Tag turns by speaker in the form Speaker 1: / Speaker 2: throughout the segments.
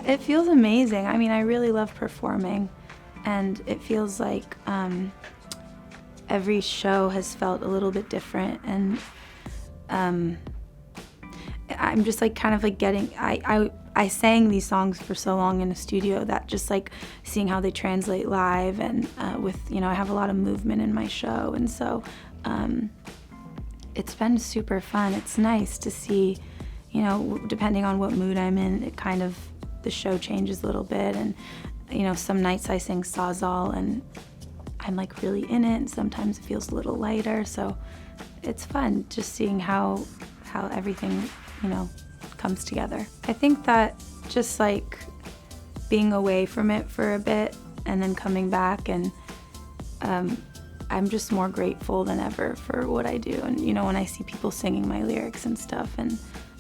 Speaker 1: It feels amazing. I mean, I really love performing, and it feels like every show has felt a little bit different, and I'm just like kind of like getting, I sang these songs for so long in a studio that just like seeing how they translate live, and with, you know, I have a lot of movement in my show, and so it's been super fun. It's nice to see, you know, depending on what mood I'm in, it kind of, the show changes a little bit, and, you know, some nights I sing Sawzall and I'm like really in it, and sometimes it feels a little lighter, so it's fun just seeing how everything, you know, comes together. I think that just like being away from it for a bit and then coming back, and I'm just more grateful than ever for what I do. And, you know, when I see people singing my lyrics and stuff, and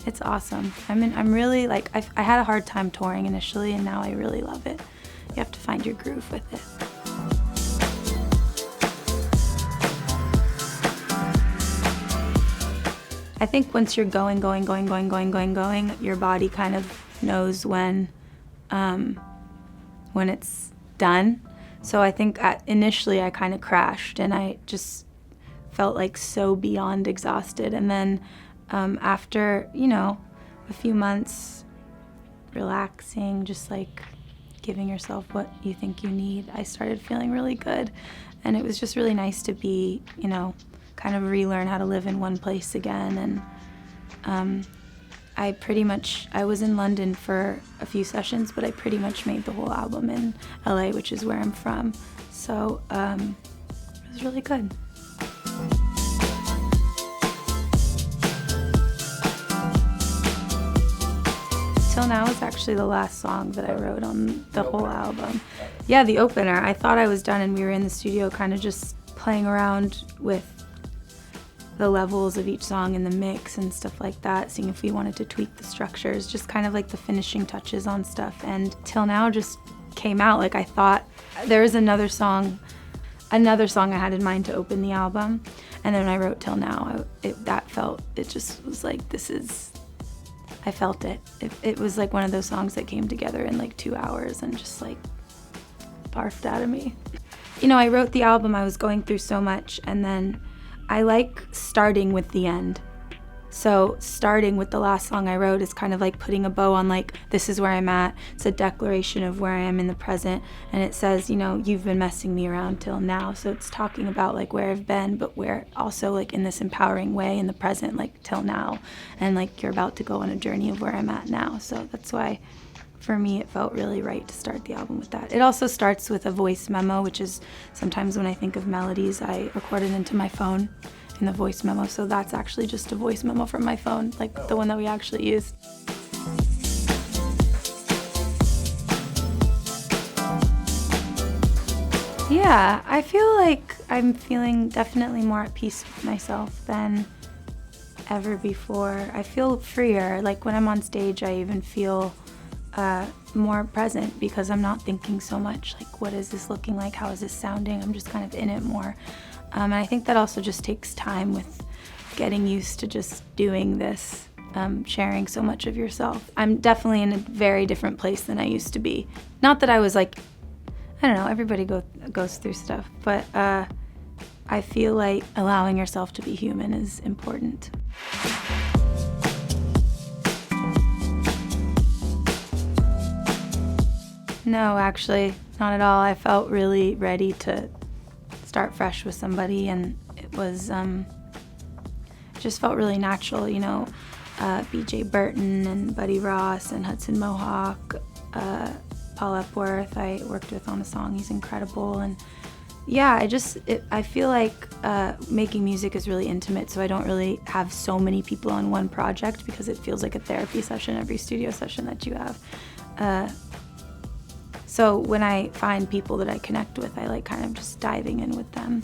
Speaker 1: it's awesome. I'm really like, I had a hard time touring initially, and now I really love it. You have to find your groove with it. I think once you're going, your body kind of knows when it's done. So I think initially I kind of crashed, and I just felt like so beyond exhausted. And then after, you know, a few months relaxing, just like giving yourself what you think you need, I started feeling really good. And it was just really nice to be, you know, kind of relearn how to live in one place again. And I was in London for a few sessions, but I pretty much made the whole album in LA, which is where I'm from. So it was really good. Till Now is actually the last song that I wrote on the whole album. Yeah, the opener. I thought I was done, and we were in the studio kind of just playing around with the levels of each song in the mix and stuff like that, seeing if we wanted to tweak the structures, just kind of like the finishing touches on stuff. And Till Now just came out. Like, I thought there was another song I had in mind to open the album, and then when I wrote Till Now, it just was like, I felt it. It was like one of those songs that came together in like 2 hours and just like barfed out of me. You know, I wrote the album, I was going through so much, and then I like starting with the end. So starting with the last song I wrote is kind of like putting a bow on, like, this is where I'm at. It's a declaration of where I am in the present. And it says, you know, you've been messing me around till now. So it's talking about like where I've been, but where also like in this empowering way in the present, like till now. And like you're about to go on a journey of where I'm at now. So that's why for me it felt really right to start the album with that. It also starts with a voice memo, which is sometimes when I think of melodies, I record it into my phone in the voice memo. So that's actually just a voice memo from my phone, like the one that we actually used. Yeah, I feel like I'm feeling definitely more at peace with myself than ever before. I feel freer. Like when I'm on stage, I even feel more present because I'm not thinking so much like, what is this looking like? How is this sounding? I'm just kind of in it more. And I think that also just takes time with getting used to just doing this, sharing so much of yourself. I'm definitely in a very different place than I used to be. Not that I was like, I don't know, everybody goes through stuff, but I feel like allowing yourself to be human is important. No, actually, not at all. I felt really ready to start fresh with somebody, and it was just felt really natural, you know. B.J. Burton and Buddy Ross and Hudson Mohawk, Paul Epworth I worked with on a song. He's incredible. And yeah, I feel like making music is really intimate, so I don't really have so many people on one project because it feels like a therapy session every studio session that you have. So when I find people that I connect with, I like kind of just diving in with them.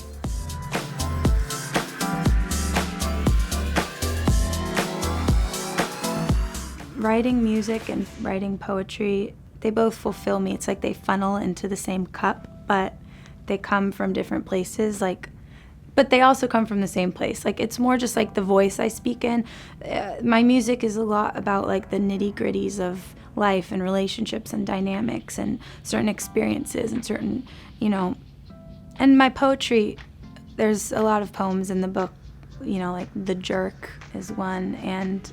Speaker 1: Writing music and writing poetry, they both fulfill me. It's like they funnel into the same cup, but they come from different places. But they also come from the same place. Like, it's more just like the voice I speak in. My music is a lot about like the nitty-gritties of life and relationships and dynamics and certain experiences and certain, and my poetry, there's a lot of poems in the book, like The Jerk is one, and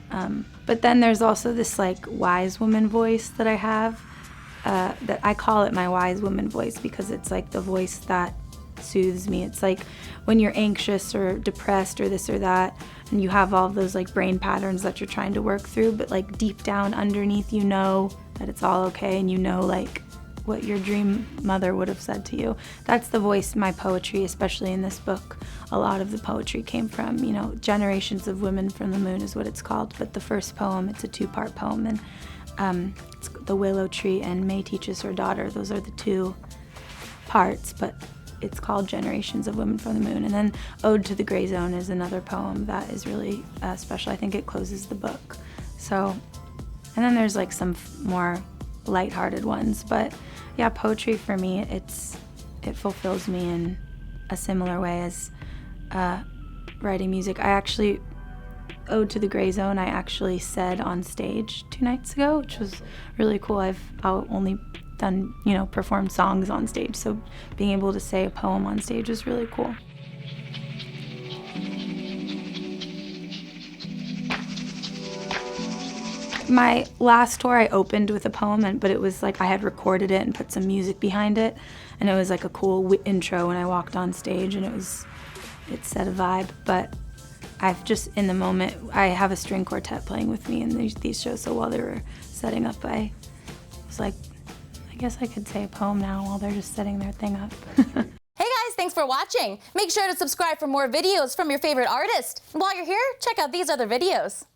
Speaker 1: but then there's also this like wise woman voice that I have, that I call it my wise woman voice because it's like the voice that soothes me. It's like when you're anxious or depressed or this or that, and you have all of those like brain patterns that you're trying to work through, but like deep down underneath you know that it's all okay, and like what your dream mother would have said to you. That's the voice my poetry, especially in this book, a lot of the poetry came from. Generations of Women from the Moon is what it's called, but the first poem, it's a 2-part poem, and it's The Willow Tree and May Teaches Her Daughter. Those are the 2 parts, but it's called Generations of Women from the Moon. And then Ode to the Gray Zone is another poem that is really special. I think it closes the book. So, and then there's like some more lighthearted ones, but yeah, poetry for me, it fulfills me in a similar way as writing music. Ode to the Gray Zone, I actually said on stage 2 nights ago, which was really cool. I've only done, performed songs on stage, so being able to say a poem on stage was really cool. My last tour, I opened with a poem, but it was like I had recorded it and put some music behind it, and it was like a cool intro when I walked on stage, and it set a vibe. But I've just, in the moment, I have a string quartet playing with me in these shows, so while they were setting up, I was like, I guess I could say a poem now while they're just setting their thing up.
Speaker 2: Hey guys, thanks for watching. Make sure to subscribe for more videos from your favorite artist. And while you're here, check out these other videos.